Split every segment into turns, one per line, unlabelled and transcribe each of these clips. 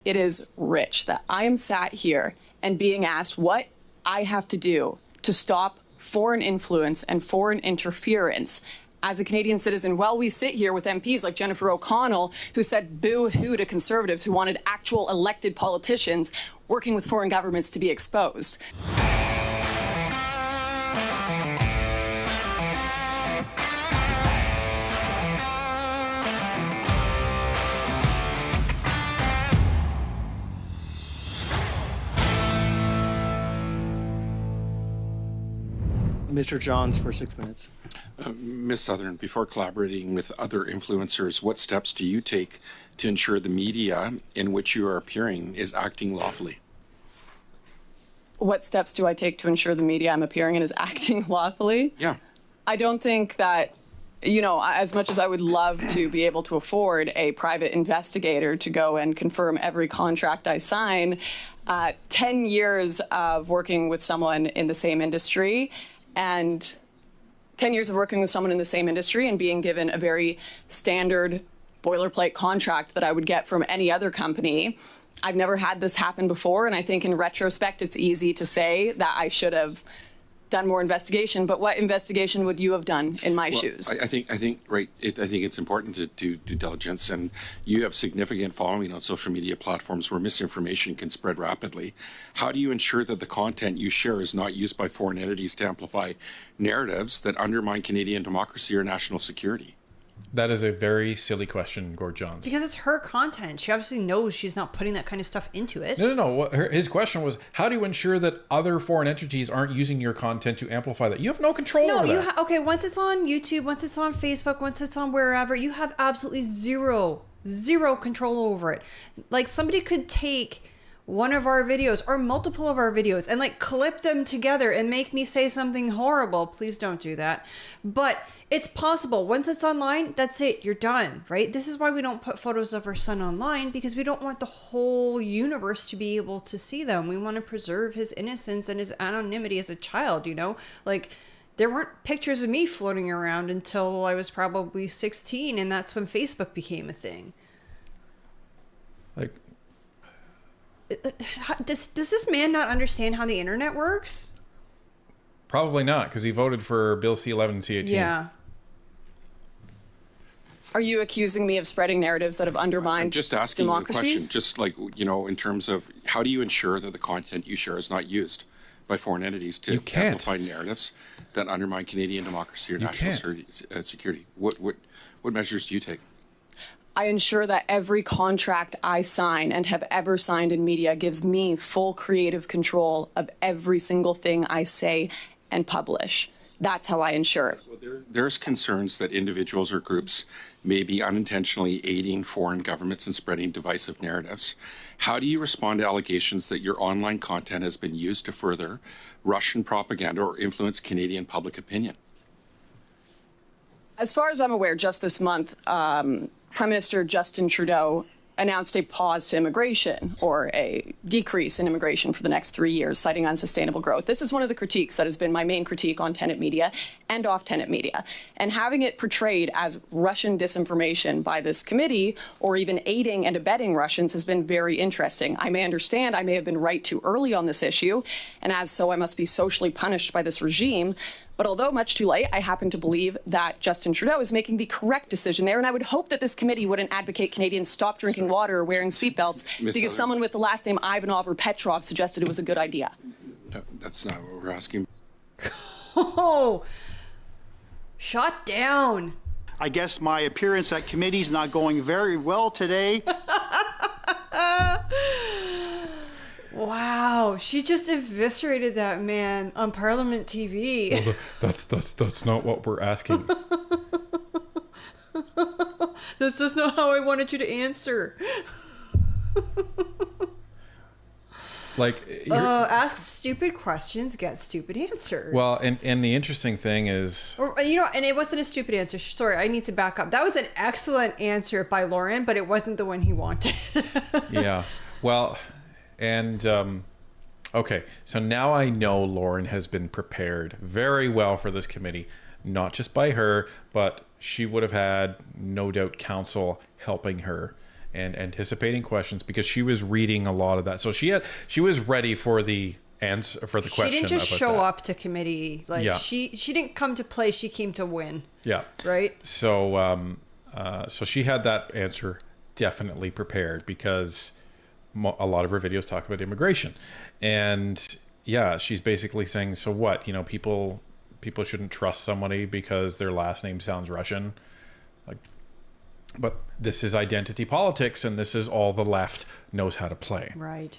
It is rich that I am sat here and being asked what I have to do to stop foreign influence and foreign interference as a Canadian citizen. Well, we sit here with MPs like Jennifer O'Connell, who said boo-hoo to Conservatives who wanted actual elected politicians working with foreign governments to be exposed.
Mr. Johns for 6 minutes.
Ms. Southern, before collaborating with other influencers, what steps do you take to ensure the media in which you are appearing is acting lawfully?
What steps do I take to ensure the media I'm appearing in is acting lawfully?
Yeah.
I don't think that, you know, as much as I would love to be able to afford a private investigator to go and confirm every contract I sign, 10 years of working with someone in the same industry and 10 years of working with someone in the same industry and being given a very standard boilerplate contract that I would get from any other company. I've never had this happen before, and I think in retrospect, it's easy to say that I should have done more investigation, but what investigation would you have done in my shoes?
I think it's important to do due diligence, and you have significant following on social media platforms where misinformation can spread rapidly. How do you ensure that the content you share is not used by foreign entities to amplify narratives that undermine Canadian democracy or national security?
That is a very silly question, Gord Johns.
Because it's her content. She obviously knows she's not putting that kind of stuff into it.
No. His question was, how do you ensure that other foreign entities aren't using your content to amplify that? You have no control over that.
Okay, once it's on YouTube, once it's on Facebook, once it's on wherever, you have absolutely zero control over it. Like, somebody could take one of our videos or multiple of our videos and like clip them together and make me say something horrible. Please don't do that. But it's possible. Once it's online, that's it. You're done, right? This is why we don't put photos of our son online, because we don't want the whole universe to be able to see them. We want to preserve his innocence and his anonymity as a child, you know? Like, there weren't pictures of me floating around until I was probably 16, and that's when Facebook became a thing.
Like,
does this man not understand how the internet works?
Probably not, because he voted for Bill C-11 and C-18.
Yeah.
Are you accusing me of spreading narratives that have undermined
I'm just asking
democracy?
you a question, just like, you know, in terms of how do you ensure that the content you share is not used by foreign entities to amplify narratives that undermine Canadian democracy or national security? What measures do you take?
I ensure that every contract I sign and have ever signed in media gives me full creative control of every single thing I say and publish. That's how I ensure it.
Well, there's concerns that individuals or groups may be unintentionally aiding foreign governments in spreading divisive narratives. How do you respond to allegations that your online content has been used to further Russian propaganda or influence Canadian public opinion?
As far as I'm aware, just this month, Prime Minister Justin Trudeau announced a pause to immigration, or a decrease in immigration for the next 3 years, citing unsustainable growth. This is one of the critiques that has been my main critique on tenant media and off-tenant media. And having it portrayed as Russian disinformation by this committee, or even aiding and abetting Russians, has been very interesting. I may understand I may have been right too early on this issue, and as so I must be socially punished by this regime. But although much too late, I happen to believe that Justin Trudeau is making the correct decision there, and I would hope that this committee wouldn't advocate Canadians stop drinking water or wearing seatbelts because someone with the last name Ivanov or Petrov suggested it was a good idea.
No, that's not what we're asking.
Oh, shut down.
I guess my appearance at committee is not going very well today.
Wow, she just eviscerated that man on Parliament TV.
Well, that's not what we're asking.
That's just not how I wanted you to answer.
Like,
ask stupid questions, get stupid answers.
well, and the interesting thing is,
Or, you know, and it wasn't a stupid answer. Sorry, I need to back up. That was an excellent answer by Lauren, but it wasn't the one he wanted.
yeah, well, and okay, so now I know Lauren has been prepared very well for this committee, not just by her, but she would have had, no doubt, counsel helping her. and anticipating questions because she was reading a lot of that. So she was ready for the answer for the question.
She didn't just
about
show
that.
up to committee. Like
Yeah.
she didn't come to play. She came to win.
Yeah.
Right.
So so she had that answer definitely prepared because a lot of her videos talk about immigration, and yeah, she's basically saying, so what? You know, people shouldn't trust somebody because their last name sounds Russian. Like, but this is identity politics, and this is all the left knows how to play.
Right.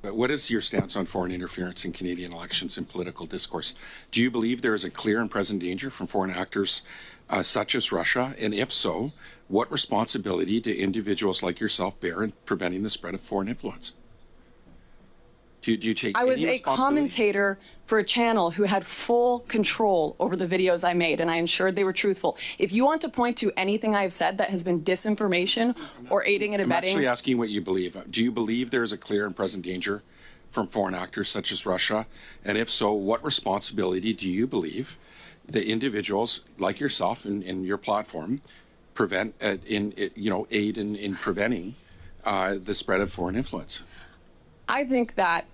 But what is your stance on foreign interference in Canadian elections and political discourse? Do you believe there is a clear and present danger from foreign actors such as Russia? And if so, what responsibility do individuals like yourself bear in preventing the spread of foreign influence? Do you take
I was
any
a
responsibility?
commentator for a channel who had full control over the videos I made, and I ensured they were truthful. If you want to point to anything I've said that has been disinformation or aiding and
I'm
abetting,
actually asking what you believe. Do you believe there is a clear and present danger from foreign actors such as Russia? And if so, what responsibility do you believe the individuals like yourself and your platform aid in preventing the spread of foreign influence?
I think that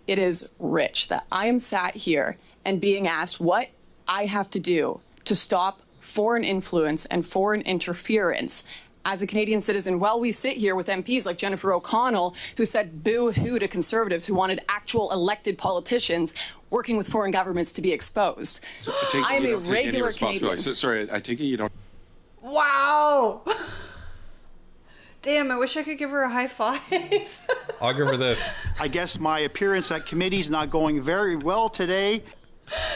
it is rich that I am sat here and being asked what I have to do to stop foreign influence and foreign interference as a Canadian citizen. Well, we sit here with MPs like Jennifer O'Connell, who said boo-hoo to Conservatives who wanted actual elected politicians working with foreign governments to be exposed.
So I take it
I'm
you
a
don't take any
regular
responsibility.
Canadian.
Sorry, I take it you don't.
Wow. Damn, I wish I could give her a high five.
I'll give her this.
I guess my appearance at committee is not going very well today.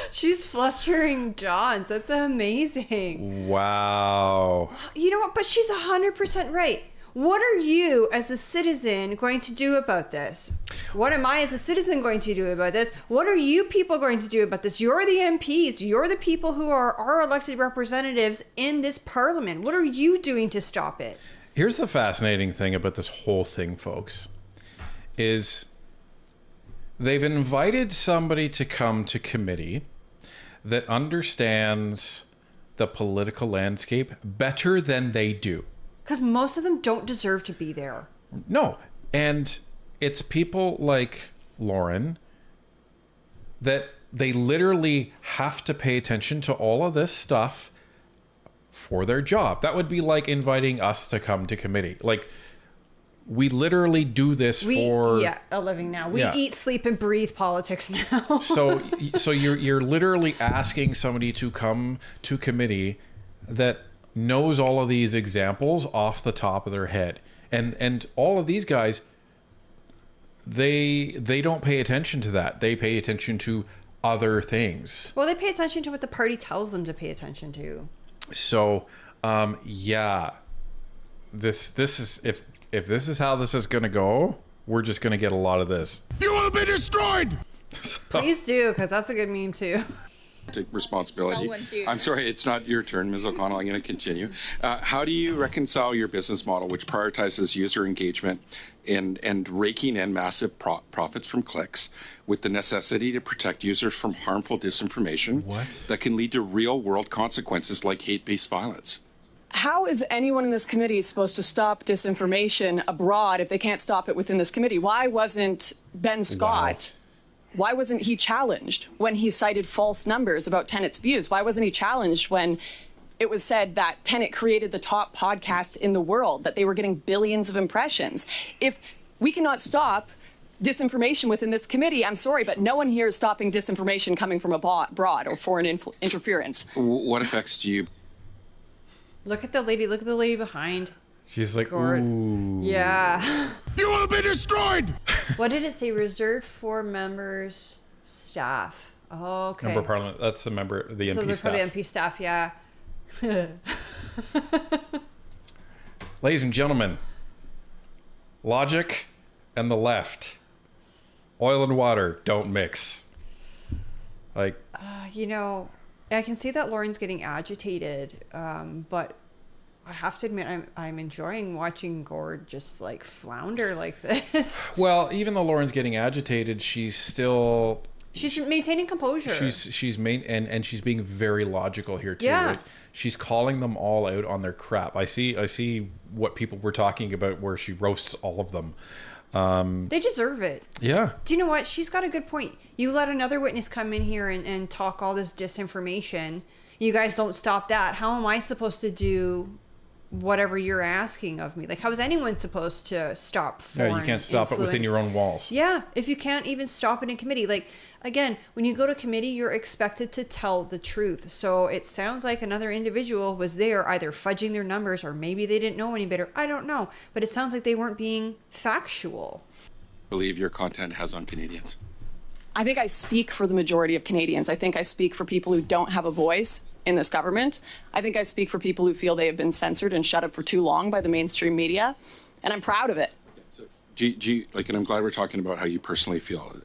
She's flustering Johns. That's amazing.
Wow.
You know what? But she's 100% right. What are you as a citizen going to do about this? What am I as a citizen going to do about this? What are you people going to do about this? You're the MPs. You're the people who are our elected representatives in this parliament. What are you doing to stop it?
Here's the fascinating thing about this whole thing, folks, is they've invited somebody to come to committee that understands the political landscape better than they do.
Because most of them don't deserve to be there.
No. And it's people like Lauren that they literally have to pay attention to all of this stuff for their job. That would be like inviting us to come to committee. Like, we literally do this for
a living now. We
Yeah.
eat, sleep, and breathe politics now.
so you're literally asking somebody to come to committee that knows all of these examples off the top of their head. And all of these guys, they don't pay attention to that. They pay attention to other things.
Well, they pay attention to what the party tells them to pay attention to.
So, yeah, this is if this is how this is going to go, we're just going to get a lot of this.
You will be destroyed!
Please do, because that's a good meme too.
Take responsibility. I'm sorry, it's not your turn, Ms. O'Connell. I'm going to continue. How do you reconcile your business model, which prioritizes user engagement and raking in massive profits from clicks, with the necessity to protect users from harmful disinformation that can lead to real-world consequences like hate-based violence?
How is anyone in this committee supposed to stop disinformation abroad if they can't stop it within this committee? Why wasn't Ben Scott... Why wasn't he challenged when he cited false numbers about Tenet's views? Why wasn't he challenged when it was said that Tenet created the top podcast in the world, that they were getting billions of impressions? If we cannot stop disinformation within this committee, I'm sorry, but no one here is stopping disinformation coming from abroad or foreign interference.
What effects do you...
Look at the lady behind.
She's like,
Gord.
ooh.
Yeah.
You will be destroyed!
What did it say? Reserved for members, staff. Oh, okay.
Member of Parliament. That's the member, the
So
MP
they're
staff.
probably MP staff, yeah.
Ladies and gentlemen, logic and the left. Oil and water don't mix. Like,
You know, I can see that Lauren's getting agitated, but I have to admit, I'm enjoying watching Gord just like flounder like this.
well, even though Lauren's getting agitated, she's still
She's maintaining composure.
And she's being very logical here too.
Yeah.
Right? She's calling them all out on their crap. I see what people were talking about where she roasts all of them.
They deserve it.
Yeah.
Do you know what? She's got a good point. You let another witness come in here and talk all this disinformation. You guys don't stop that. How am I supposed to do whatever you're asking of me? Like, how is anyone supposed to stop foreign
you can't stop it within your own walls.
Yeah, if you can't even stop it in committee. Like, again, when you go to committee, you're expected to tell the truth. So it sounds like another individual was there either fudging their numbers or maybe they didn't know any better. I don't know. But it sounds like they weren't being factual.
Believe your content has on Canadians?
I think I speak for the majority of Canadians. I think I speak for people who don't have a voice in this government. I think I speak for people who feel they have been censored and shut up for too long by the mainstream media, and I'm proud of it.
So, do you, like, and I'm glad we're talking about how you personally feel.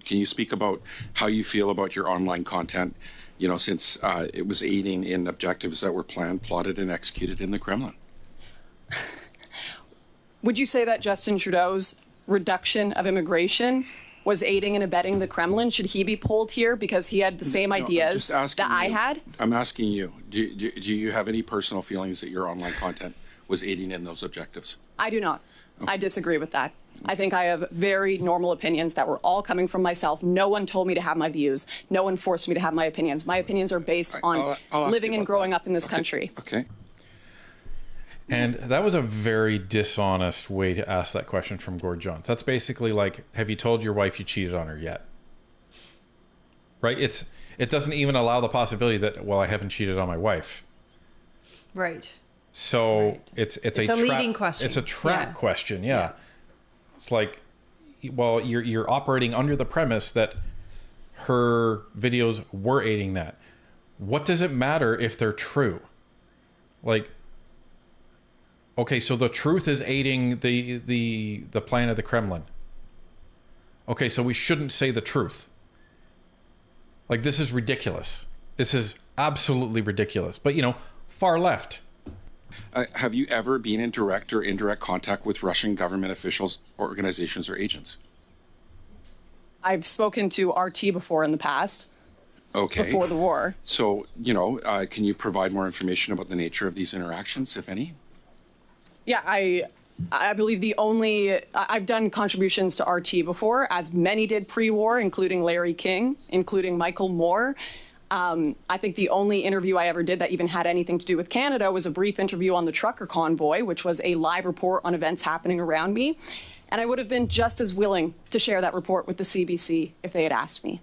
Can you speak about how you feel about your online content, you know, since it was aiding in objectives that were planned, plotted, and executed in the Kremlin?
Would you say that Justin Trudeau's reduction of immigration was aiding and abetting the Kremlin? Should he be pulled here because he had the same ideas that I had?
I'm asking you, do you have any personal feelings that your online content was aiding in those objectives?
I do not. Okay. I disagree with that. I think I have very normal opinions that were all coming from myself. No one told me to have my views. No one forced me to have my opinions. My opinions are based on living and growing up in this country.
Okay.
And that was a very dishonest way to ask that question from Gord Johns. That's basically like, have you told your wife you cheated on her yet? Right? It doesn't even allow the possibility that, well, I haven't cheated on my wife.
Right.
So
right.
It's
a leading question.
It's a trap question. Yeah. It's like, well, you're operating under the premise that her videos were aiding that. What does it matter if they're true? Like, okay, so the truth is aiding the plan of the Kremlin. Okay, so we shouldn't say the truth. Like, this is ridiculous. This is absolutely ridiculous. But, you know, far left.
Have you ever been in direct or indirect contact with Russian government officials, organizations, or agents?
I've spoken to RT before in the past.
Okay.
Before the war.
So, you know, can you provide more information about the nature of these interactions, if any?
Yeah, I believe I've done contributions to RT before, as many did pre-war, including Larry King, including Michael Moore. I think the only interview I ever did that even had anything to do with Canada was a brief interview on the trucker convoy, which was a live report on events happening around me. And I would have been just as willing to share that report with the CBC if they had asked me.